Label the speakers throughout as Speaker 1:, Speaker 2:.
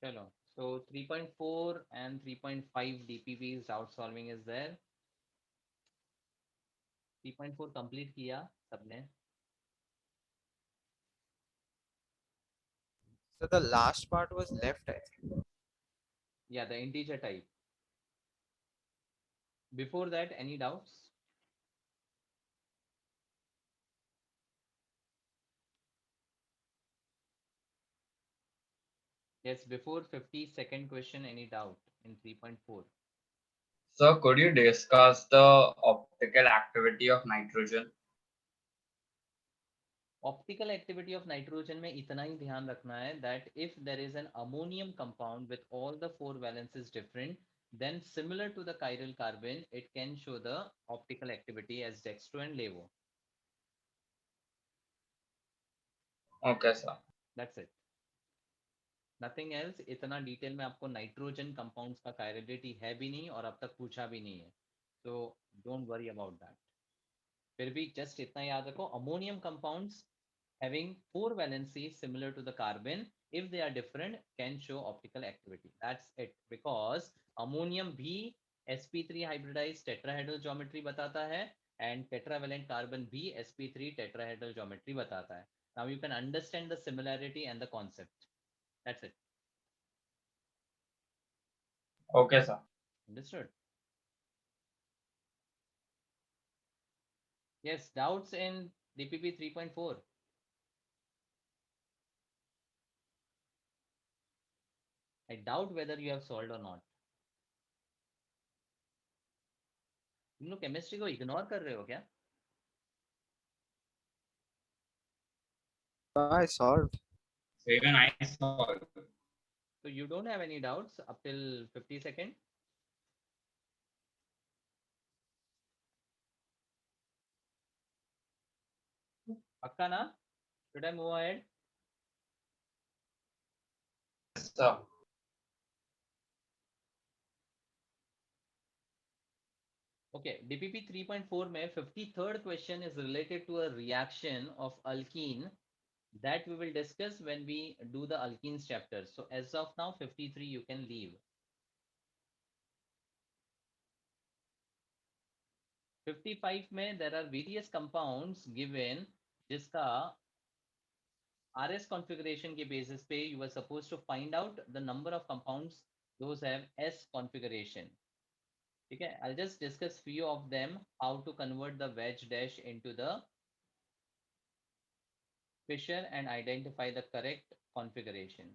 Speaker 1: चलो, so 3.4 and 3.5 DPPs doubt solving is there. 3.4 complete किया सबने?
Speaker 2: So the last part was left, I think.
Speaker 1: Yeah, the integer type. Before that, any doubts? Yes, before 52nd question, any doubt in 3.4?
Speaker 3: So could you discuss the optical activity of nitrogen?
Speaker 1: Optical activity of nitrogen में इतना ही ध्यान रखना है that if there is an ammonium compound with all the four valences different, then similar to the chiral carbon, it can show the optical activity as dextro and levo.
Speaker 3: Okay, sir.
Speaker 1: That's it. Nothing else. इतना detail में आपको nitrogen compounds का chirality है भी नहीं और अब तक पूछा भी नहीं है, so don't worry about that. फिर भी just इतना याद रखो, ammonium compounds having four valencies similar to the carbon, if they are different, can show optical activity. That's it. Because ammonium भी sp3 hybridized tetrahedral geometry बताता है and tetravalent carbon भी sp3 tetrahedral geometry बताता है. Now you can understand the similarity and the concept. That's it.
Speaker 3: Okay, sir.
Speaker 1: Understood? Yes, doubts in DPP 3.4. I doubt whether you have solved or not. तुम लोग chemistry को ignore कर रहे हो क्या?
Speaker 2: I solved.
Speaker 3: So even I saw it.
Speaker 1: So you don't have any doubts up till 52nd? पक्का ना? Should I move ahead?
Speaker 3: Yes, sir.
Speaker 1: Okay, DPP 3.4 में 53rd question is related to a reaction of alkene that we will discuss when we do the alkenes chapter. So as of now, 53 you can leave. 55 में there are various compounds given जिसका RS configuration के basis पे you were supposed to find out the number of compounds those have S configuration. ठीक है, I'll just discuss few of them, how to convert the wedge dash into the Fisher and identify the correct configuration.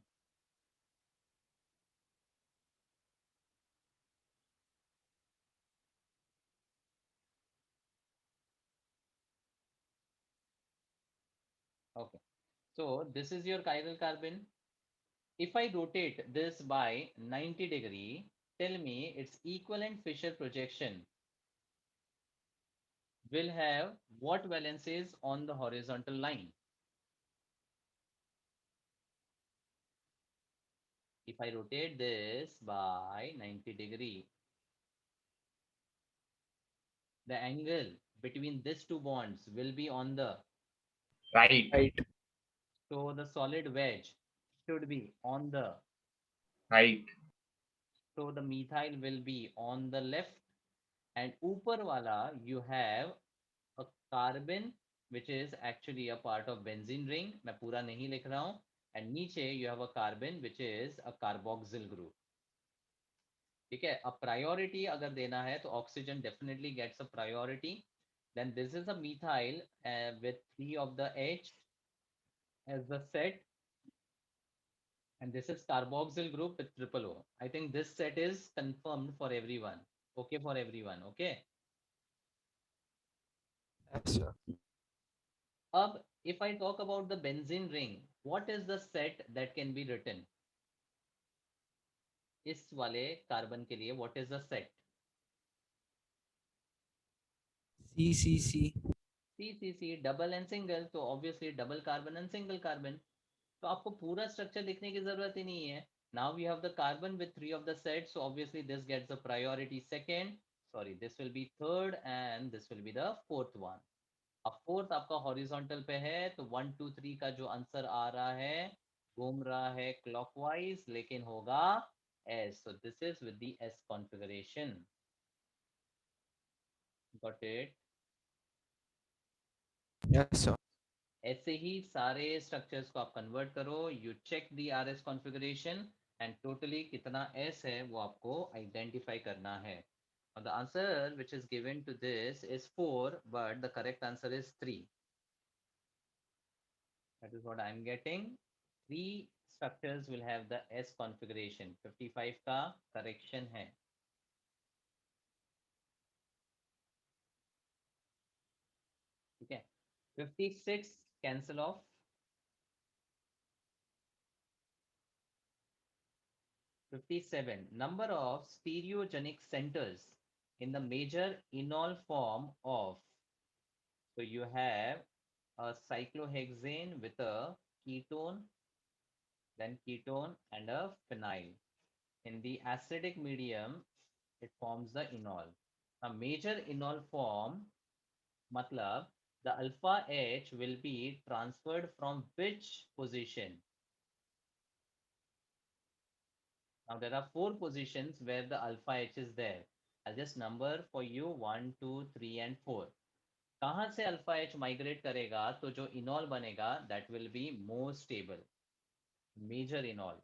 Speaker 1: Okay, so this is your chiral carbon. If I rotate this by 90 degree, tell me its equivalent Fisher projection will have what valences on the horizontal line? If I rotate this by 90 degree, the angle between these two bonds will be on the,
Speaker 3: Right.
Speaker 2: Right.
Speaker 1: so the solid wedge should be on the,
Speaker 3: Right.
Speaker 1: so the methyl will be on the left, and ऊपर वाला you have a carbon which is actually a part of benzene ring. मैं पूरा नहीं लिख रहा हूँ. And नीचे you have a carbon which is a carboxyl group. ठीक है, अब priority अगर देना है तो oxygen definitely gets a priority. Then this is a methyl with 3 of the H as the set, and this is carboxyl group with triple O. I think this set is confirmed for everyone. Okay for everyone. Okay.
Speaker 2: Yes, sir.
Speaker 1: Ab, if I talk about the benzene ring, what is the set that can be written? इस वाले carbon के लिए what is the set?
Speaker 2: CCC.
Speaker 1: CCC double and single, तो obviously double carbon and single carbon. तो आपको पूरा structure लिखने की जरूरत ही नहीं है. Now we have the carbon with 3 of the sets, so obviously this gets the priority second. Sorry, this will be third and this will be the fourth one. अब fourth आपका हॉरिजॉन्टल पे है, तो 1 2 3 का जो आंसर आ रहा है घूम रहा है क्लॉकवाइज, लेकिन होगा S. So this is with the S configuration. Got it?
Speaker 2: Yes, sir.
Speaker 1: ऐसे ही सारे स्ट्रक्चर्स को आप कन्वर्ट करो. You check the RS configuration and totally कितना S है वो आपको आइडेंटिफाई करना है. Now the answer which is given to this is 4, but the correct answer is 3. That is what I am getting. 3 structures will have the S configuration. 55 का correction है. ठीक है. 56 cancel off. 57 number of stereogenic centers in the major enol form of. So you have a cyclohexane with a ketone, then ketone and a phenyl. In the acidic medium, it forms the enol. A major enol form, matlab, the alpha H will be transferred from which position? Now there are 4 positions where the alpha H is there. I'll just number for you 1, 2, 3 and 4. कहाँ से alpha H migrate करेगा तो जो enol बनेगा that will be more stable, major enol.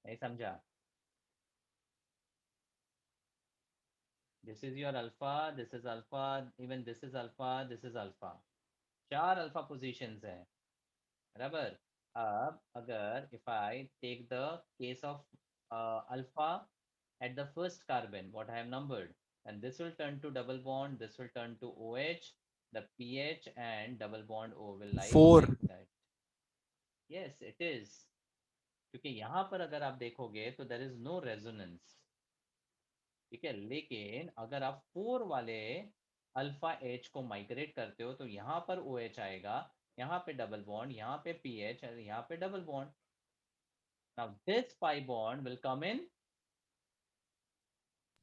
Speaker 1: नहीं समझा? This is your alpha, this is alpha, even this is alpha, this is alpha. 4 alpha positions हैं. बराबर. अब अगर if I take the case of alpha at the first carbon what I have numbered, and this will turn to double bond, this will turn to OH, the pH and double bond O will lie
Speaker 2: 4.
Speaker 1: like that. Yes, it is. क्योंकि यहाँ पर अगर आप देखोगे तो there is no resonance. ठीक है. लेकिन अगर आप 4 वाले अल्फा एच को माइग्रेट करते हो तो यहाँ पर ओ एच आएगा, यहाँ पे डबल बॉन्ड, यहाँ पे पी एच और यहाँ पे double bond. Now this pi bond will come in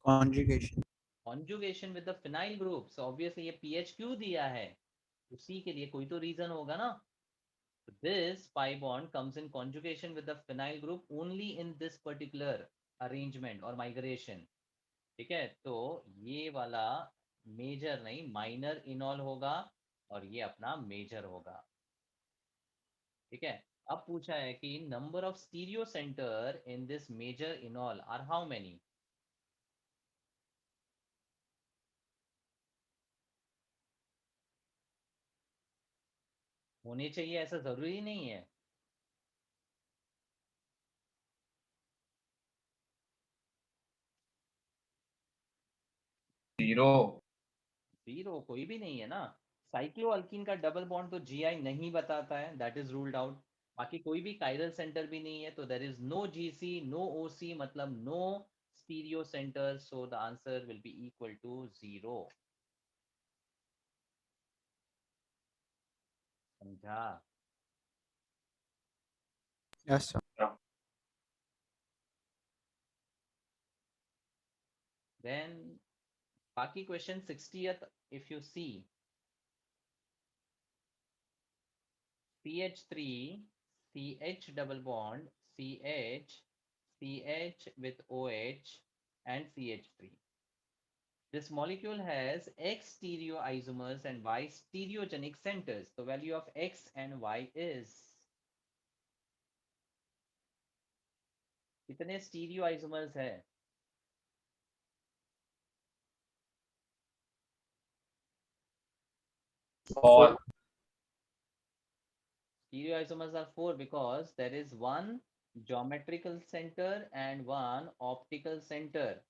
Speaker 2: Conjugation.
Speaker 1: Conjugation with the phenyl group. So obviously ये पीएच क्यों दिया है, उसी के लिए कोई तो रीजन होगा ना. This pi bond comes in conjugation with the phenyl group only in this particular arrangement और माइग्रेशन. ठीक है. तो ये वाला मेजर नहीं माइनर इनॉल होगा और ये अपना मेजर होगा. ठीक है. अब पूछा है कि number of stereo centre in this major enol are how many. होने चाहिए ऐसा जरूरी नहीं है.
Speaker 3: 0.
Speaker 1: 0 कोई भी नहीं है ना. साइक्लो अल्कीन का डबल बॉन्ड तो जीआई नहीं बताता है, दैट इज रूल्ड आउट. बाकी कोई भी कायरल सेंटर भी नहीं है, तो there is no GC, no OC, मतलब no stereo centre. So the answer will be equal to 0. समझा?
Speaker 2: Yes, sir.
Speaker 1: देन बाकी question 60th if you see, CH3 CH double bond CH with OH and CH3. This molecule has X stereoisomers and Y stereogenic centers. The value of X and Y is कितने stereoisomers है?
Speaker 3: Or
Speaker 1: Stereoisomers are 4 because there is one geometrical center and one optical center,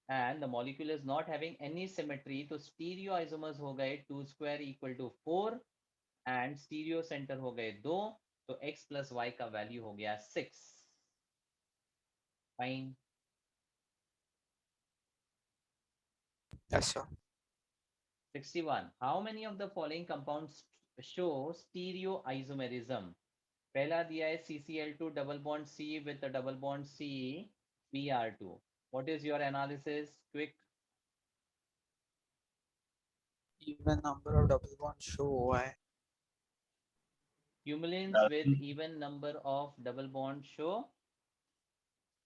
Speaker 1: and the molecule is not having any symmetry. तो stereoisomers हो गए 2 square equal to 4 and stereo center हो गए 2. तो x plus y का value हो गया 6. Fine.
Speaker 2: Yes, sir.
Speaker 1: 61. How many of the following compounds show stereoisomerism? पहला दिया है CCl2 double bond C with a double bond C Br2. What is your analysis? Quick.
Speaker 2: Even number of double bonds show OI.
Speaker 1: Cumulins with even number of double bond show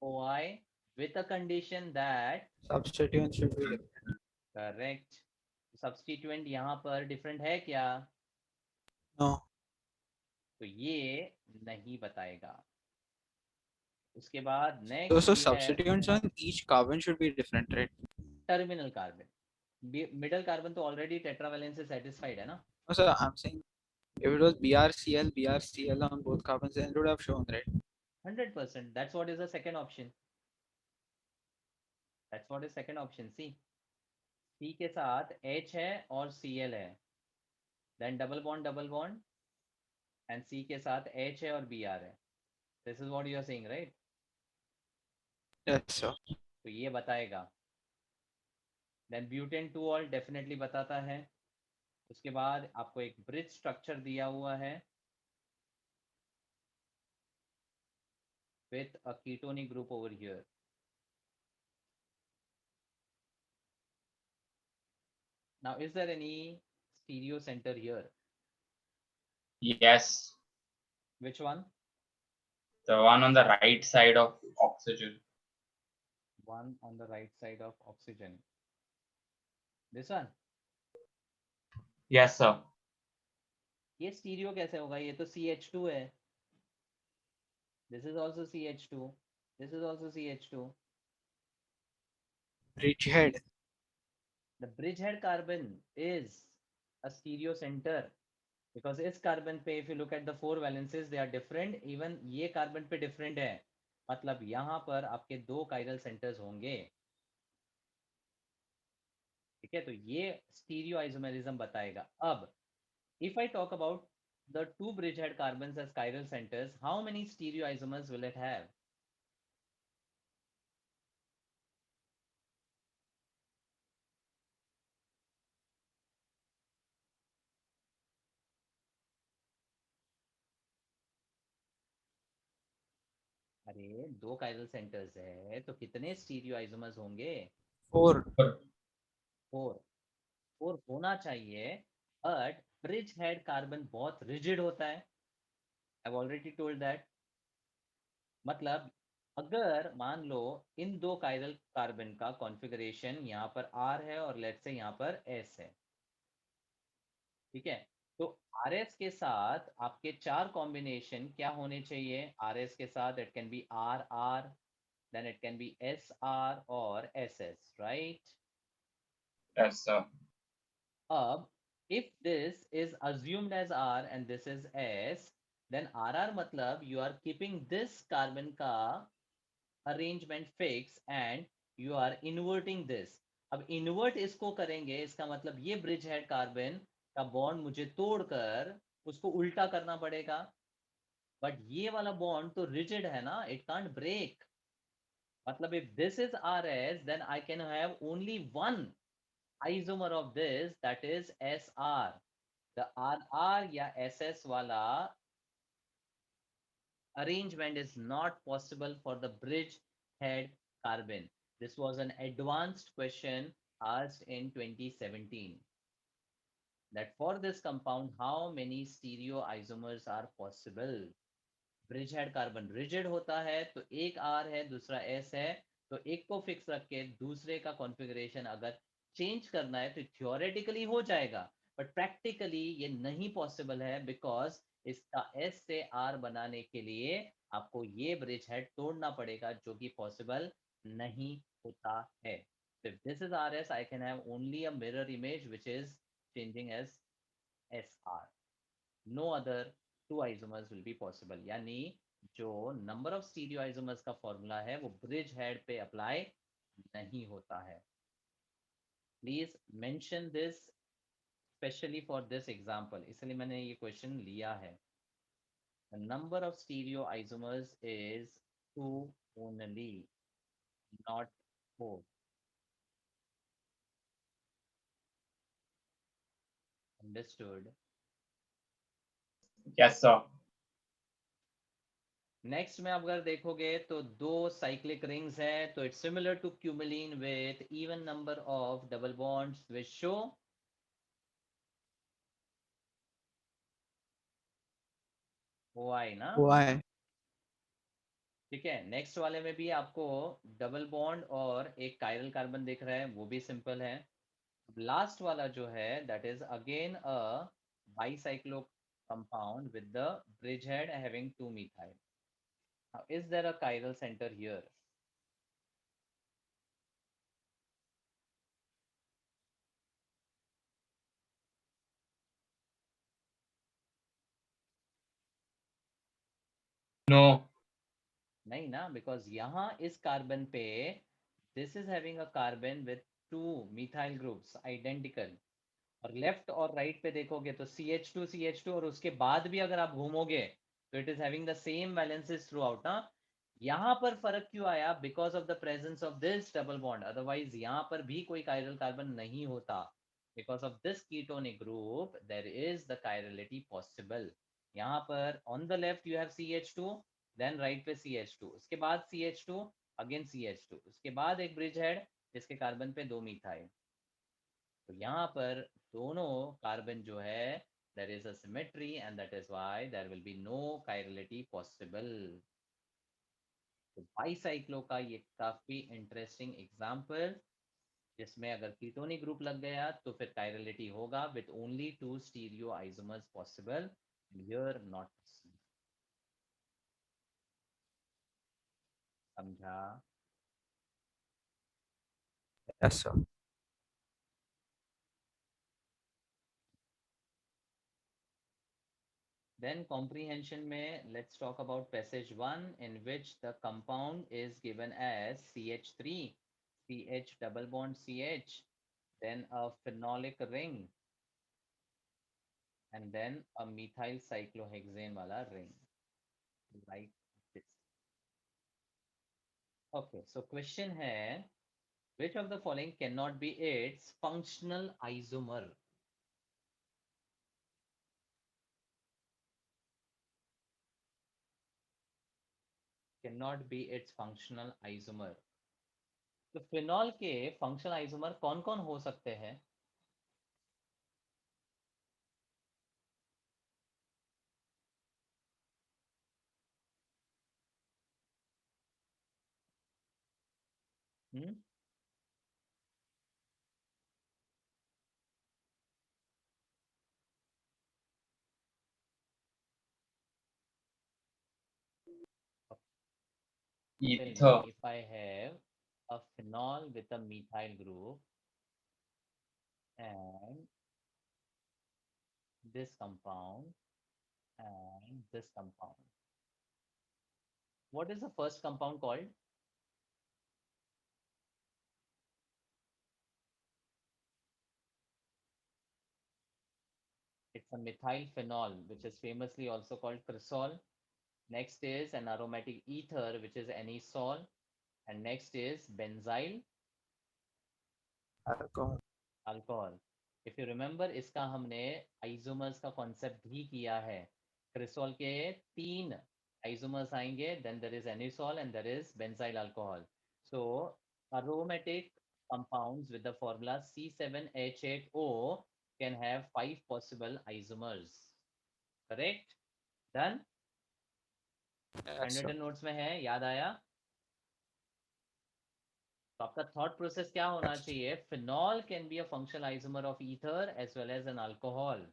Speaker 1: OI with a condition that
Speaker 2: Substituent should be different.
Speaker 1: correct. Substituent यहाँ पर different है क्या?
Speaker 2: No.
Speaker 1: तो ये नहीं बताएगा. उसके बाद
Speaker 2: So
Speaker 1: next we have
Speaker 2: substituents on each carbon should be different, right?
Speaker 1: terminal carbon. Middle carbon तो already tetravalent से satisfied है ना?
Speaker 2: No, sir, I'm saying if it was BRCl on both carbons, then it would have shown, right?
Speaker 1: 100%. That's what is the second option. That's what is second option. See, C के साथ H है और Cl है. Then double bond and C के साथ H है और Br है. This is what you are saying, right?
Speaker 2: Yes, sir.
Speaker 1: तो ये बताएगा. Then butane 2-ol definitely बताता है. उसके बाद आपको एक ब्रिज स्ट्रक्चर दिया हुआ है with a ketonic group over here. Now, is there any stereo center here?
Speaker 3: Yes,
Speaker 1: Which one?
Speaker 3: the one on the right side of oxygen.
Speaker 1: One on the right side of oxygen. This one?
Speaker 3: Yes, sir.
Speaker 1: ये stereo कैसे होगा? ये तो CH2 है. This is also CH2. This is also CH2.
Speaker 2: Bridgehead.
Speaker 1: The bridgehead carbon is a stereo center because इस carbon पे if you look at the 4 valences they are different. Even ये carbon पे different है. मतलब यहाँ पर आपके 2 chiral centers होंगे. ठीक है, तो ये स्टीरियो आइसोमेरिज्म बताएगा. अब if I talk about the 2 bridgehead carbons as chiral centers, how many stereoisomers will it have? अरे 2 chiral centers है तो कितने stereoisomers होंगे?
Speaker 2: 4.
Speaker 1: 4 होना चाहिए, but bridgehead carbon बहुत rigid होता है. I've already told that. मतलब अगर मान लो इन 2 chiral carbon का configuration यहाँ पर R है और let's say यहाँ पर S है, ठीक है, तो RS के साथ आपके 4 कॉम्बिनेशन क्या होने चाहिए? RS के साथ it can be RR, then it can be SR or SS, right?
Speaker 3: Yes, sir.
Speaker 1: अब if this is assumed as R and this is S, then RR मतलब you are keeping this carbon का arrangement fix and you are inverting this. अब invert इसको करेंगे, इसका मतलब ये bridgehead carbon का बॉन्ड मुझे तोड़कर उसको उल्टा करना पड़ेगा. बट ये वाला बॉन्ड तो रिजिड है ना, इट कांट ब्रेक. मतलब if this is RS then I can have only one isomer of this, that is SR. The RR या SS वाला arrangement is not possible for the bridge head carbon. This was an advanced question asked in 2017. That for this compound, how many stereoisomers are possible? Bridgehead carbon rigid होता है तो एक R है दूसरा S है, तो एक को फिक्स रख के दूसरे का कॉन्फ़िगरेशन अगर चेंज करना है तो थियोरेटिकली हो जाएगा, बट प्रैक्टिकली ये नहीं पॉसिबल है बिकॉज इसका S से R बनाने के लिए आपको ये ब्रिजहेड तोड़ना पड़ेगा जो कि पॉसिबल नहीं होता है. So if this is RS, I can have only a mirror image which is changing as SR. No other two isomers will be possible. यानी जो number of stereoisomers का फॉर्मूला है वो ब्रिज हेड पे apply नहीं होता है. Please mention this specially for this example, इसलिए मैंने ये क्वेश्चन लिया है. The number of stereoisomers is 2 only, not 4. Understood?
Speaker 3: Yes, sir.
Speaker 1: Next में आप अगर देखोगे तो दो साइक्लिक रिंग्स है, तो it's similar to cumulene with even number of double bonds which show OI ना।
Speaker 2: Why?
Speaker 1: ठीक है, नेक्स्ट वाले में भी आपको डबल बॉन्ड और एक कायरल कार्बन दिख रहा है, वो भी सिंपल है। लास्ट वाला जो है that is again a bicyclo compound with the bridge head having 2 methyl. Now, is there a chiral center here?
Speaker 3: No.
Speaker 1: नहीं ना, बिकॉज यहाँ इस कार्बन पे this is having a carbon with 2 methyl groups identical, और left और right पे देखोगे तो CH2 और उसके बाद भी अगर आप घूमोगे तो it is having the same valences throughout ना। यहाँ पर फर्क क्यों आया? Because of the presence of this double bond, otherwise यहाँ पर भी कोई कायरल कार्बन नहीं होता। Because of this ketonic group there is the chirality possible. यहाँ पर on the left you have CH2, then right पे CH2, उसके बाद CH2, अगेन CH2, उसके बाद एक ब्रिज हेड जिसके कार्बन पे 2 methyl। तो यहाँ पर दोनों कार्बन जो है there is a symmetry and that is why there will be no chirality possible. तो बाईसाइक्लो का ये काफी इंटरेस्टिंग एग्जांपल, जिसमें अगर कीटोनिक ग्रुप लग गया तो फिर chirality होगा with only 2 stereoisomers possible, here not possible. समझा?
Speaker 2: Yes, sir.
Speaker 1: Then comprehension में let's talk about passage 1 in which the compound is given as CH3, CH double bond CH, then a phenolic ring, and then a methyl cyclohexane wala ring, like this. Okay, so question hai, which of the following cannot be its functional isomer? Cannot be its functional isomer. तो phenol के functional isomer कौन कौन हो सकते हैं? Tell me,
Speaker 3: Ether.
Speaker 1: if I have a phenol with a methyl group and this compound and this compound, what is the first compound called? It's a methyl phenol, which is famously also called cresol. Next is an aromatic ether, which is anisole. And next is benzyl
Speaker 2: Alcohol.
Speaker 1: alcohol. If you remember, इसका हमने isomers का concept भी किया है। Cresol के 3 isomers आएंगे, then there is anisole and there is benzyl alcohol. So aromatic compounds with the formula C7H8O can have 5 possible isomers. Correct? Done?
Speaker 2: Yes, sir.
Speaker 1: Handwritten notes में है, याद आया? तो आपका थॉट प्रोसेस क्या होना चाहिए? Phenol can be a functional isomer of ether as well as an alcohol.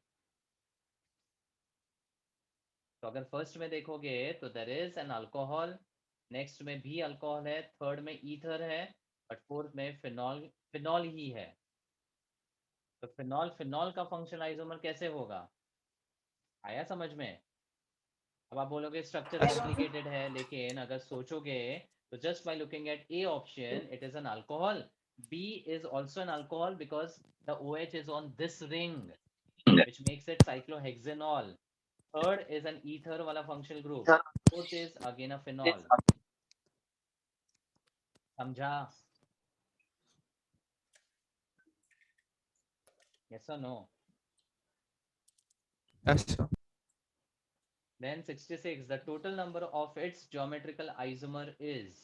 Speaker 1: तो अगर फर्स्ट में देखोगे तो there is an alcohol, next में भी अल्कोहल है, थर्ड में ईथर है, बट फोर्थ में फिनॉल फिनॉल ही है। तो फिनॉल फिनॉल का फंक्शनल आइसोमर कैसे होगा? आया समझ में? अब आप बोलोगे स्ट्रक्चर कॉम्प्लिकेटेड है, लेकिन अगर सोचोगे तो just by looking at A option it is an alcohol, B is also an alcohol because the OH is on this ring, which makes it cyclohexanol. Third is an ether wala functional group. Fourth is again a phenol. समझा? Yes or no?
Speaker 2: Yes, sir.
Speaker 1: Then 66, the total number of its geometrical isomer is.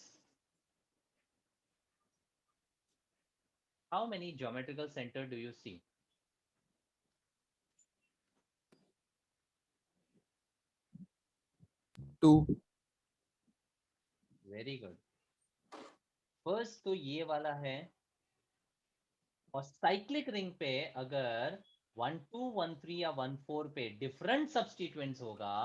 Speaker 1: How many geometrical center do you see?
Speaker 2: Two.
Speaker 1: Very good. First तो ये वाला है, और cyclic ring पे अगर 1213 या 14 पे डिफरेंट सब्स्टिट्यूएंट्स होगा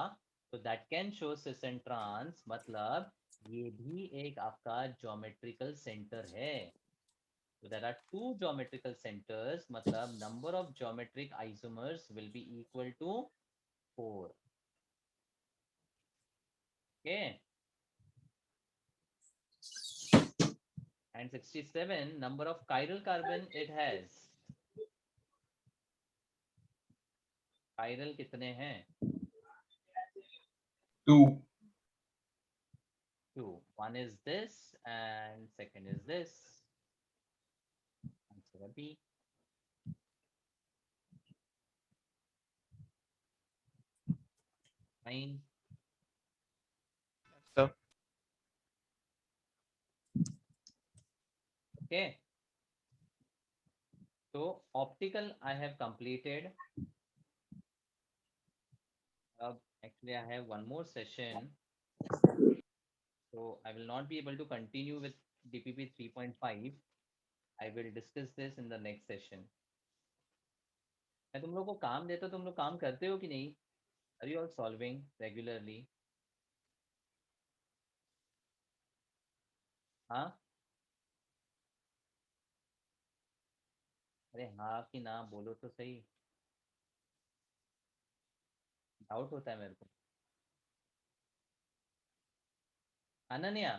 Speaker 1: तो that can show cis and trans, मतलब ये भी एक आपका ज्योमेट्रिकल सेंटर है. So there are two geometrical centers, मतलब number of geometric isomers will be equal to 4. Okay. And 67, number of chiral carbon it has. Chiral कितने हैं?
Speaker 3: 2.
Speaker 1: 2. One is this and second is this. Answer B. Fine.
Speaker 2: So
Speaker 1: Okay. So optical I have completed. Actually, I have one more session. So I will not be able to continue with DPP 3.5. I will discuss this in the next session. मैं तुम लोग को काम देता, तुम लोग काम करते हो कि नहीं? Are you all solving regularly? हाँ? अरे हाँ कि ना बोलो तो सही. डाउट होता है मेरे को. अनन्या,